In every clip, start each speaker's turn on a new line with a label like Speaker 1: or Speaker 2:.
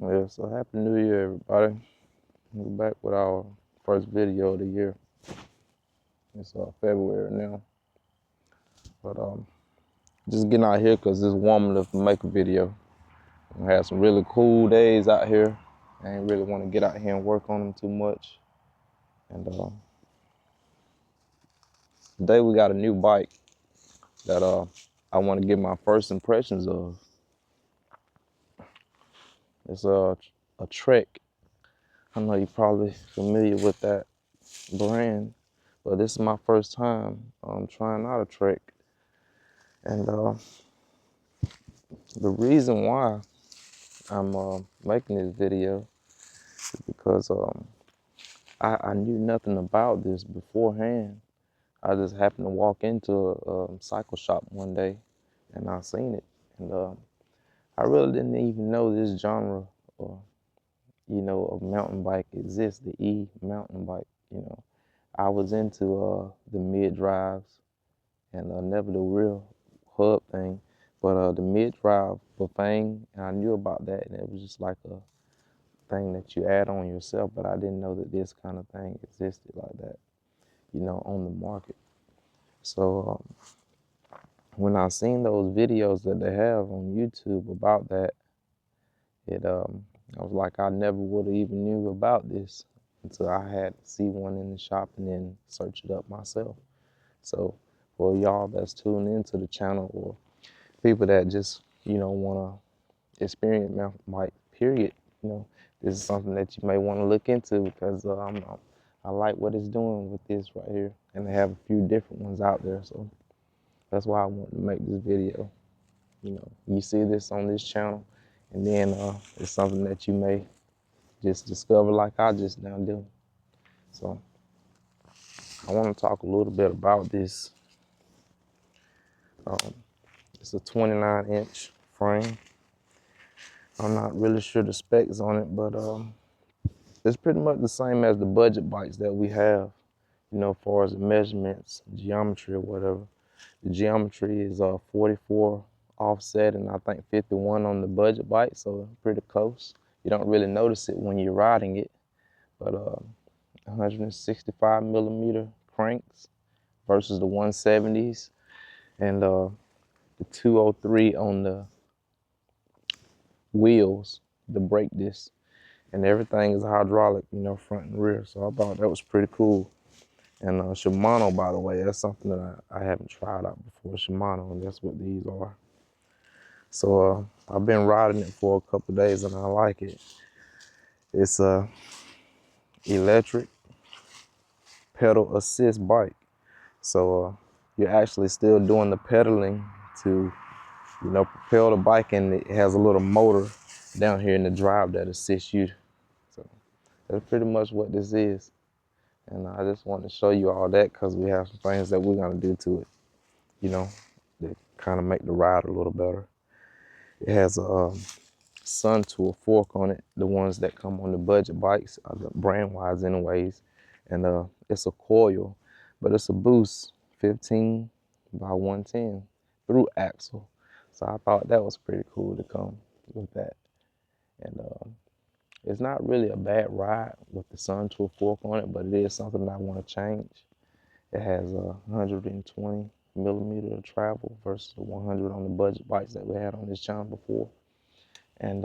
Speaker 1: Yeah, so happy New Year, everybody. We're back with our first video of the year. It's February now, but just getting out here because it's warm enough to make a video. We had some really cool days out here. I ain't really want to get out here and work on them too much. And today we got a new bike that I want to get my first impressions of. It's a Trek. I know you're probably familiar with that brand, but this is my first time trying out a Trek. And the reason why I'm making this video is because I knew nothing about this beforehand. I just happened to walk into a cycle shop one day and I seen it. And I really didn't even know this genre or, of mountain bike exists, the e-mountain bike. I was into the mid-drives and never the real hub thing. But the mid-drive thing, and I knew about that, and it was just like a thing that you add on yourself, but I didn't know that this kind of thing existed like that, on the market. So when I seen those videos that they have on YouTube about that, I was like, I never would have even knew about this until I had to see one in the shop and then search it up myself. So for y'all that's tuned into the channel or people that just, want to experience mountain bike, period, this is something that you may want to look into because I like what it's doing with this right here. And they have a few different ones out there. So that's why I wanted to make this video. You see this on this channel and then it's something that you may just discover like I just now do. So I want to talk a little bit about this. It's a 29-inch frame. I'm not really sure the specs on it, but it's pretty much the same as the budget bikes that we have, as far as the measurements, geometry or whatever. The geometry is 44 offset and I think 51 on the budget bike, so pretty close. You don't really notice it when you're riding it, but 165 millimeter cranks versus the 170s and the 203 on the wheels, the brake disc. And everything is hydraulic, front and rear. So I thought that was pretty cool. And Shimano, by the way, that's something that I haven't tried out before, Shimano, and that's what these are. So I've been riding it for a couple of days and I like it. It's a electric pedal assist bike. So you're actually still doing the pedaling to, propel the bike, and it has a little motor down here in the drive that assists you. So that's pretty much what this is. And I just want to show you all that because we have some things that we're going to do to it, that kind of make the ride a little better. It has a sun to a fork on it, the ones that come on the budget bikes, brand-wise anyways. And it's a coil, but it's a Boost 15 by 110 through axle. So I thought that was pretty cool to come with that. And it's not really a bad ride with the sun to a fork on it, but it is something that I want to change. It has a 120 millimeter of travel versus the 100 on the budget bikes that we had on this channel before. And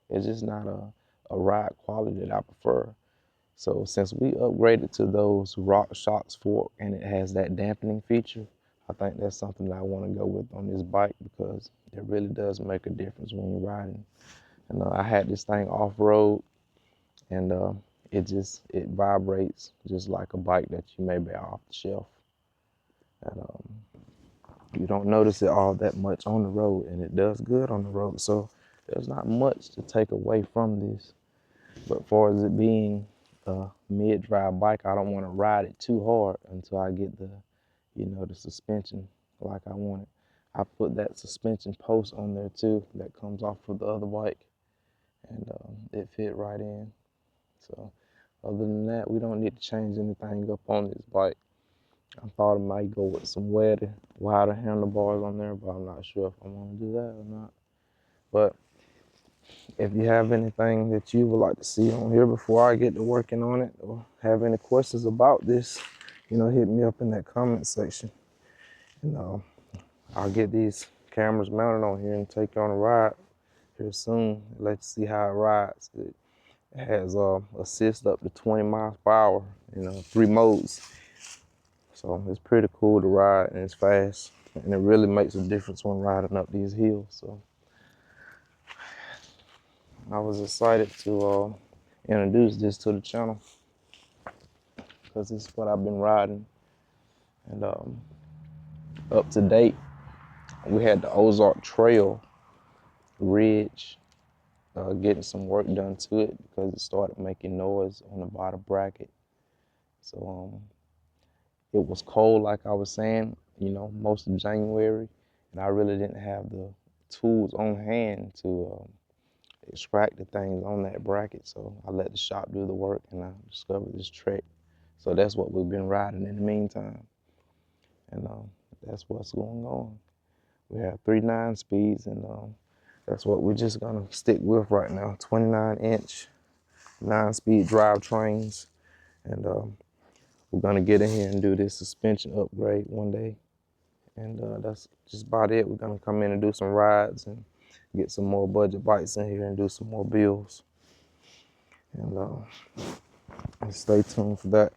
Speaker 1: it's just not a ride quality that I prefer. So since we upgraded to those RockShox fork and it has that dampening feature, I think that's something that I want to go with on this bike because it really does make a difference when you're riding. And I had this thing off-road and it vibrates just like a bike that you may buy off the shelf. And you don't notice it all that much on the road, and it does good on the road. So there's not much to take away from this. But as far as it being a mid-drive bike, I don't want to ride it too hard until I get the, the suspension like I want it. I put that suspension post on there too that comes off of the other bike, and it fit right in. So other than that, we don't need to change anything up on this bike. I thought I might go with some wider handlebars on there, but I'm not sure if I want to do that or not. But if you have anything that you would like to see on here before I get to working on it, or have any questions about this, hit me up in that comment section. And I'll get these cameras mounted on here and take you on a ride here soon. Let you see how it rides. It has assist up to 20 miles per hour, 3 modes. So it's pretty cool to ride, and it's fast, and it really makes a difference when riding up these hills. So I was excited to introduce this to the channel because this is what I've been riding. And up to date, we had the Ozark Trail Ridge getting some work done to it because it started making noise on the bottom bracket. So it was cold, like I was saying, most of January, and I really didn't have the tools on hand to extract the things on that bracket. So I let the shop do the work, and I discovered this Trek. So that's what we've been riding in the meantime, and that's what's going on. We have 3 9-speeds, and that's what we're just gonna stick with right now. 29-inch 9-speed drivetrains, and we're gonna get in here and do this suspension upgrade one day, and that's just about it. We're gonna come in and do some rides and get some more budget bikes in here and do some more builds, and stay tuned for that.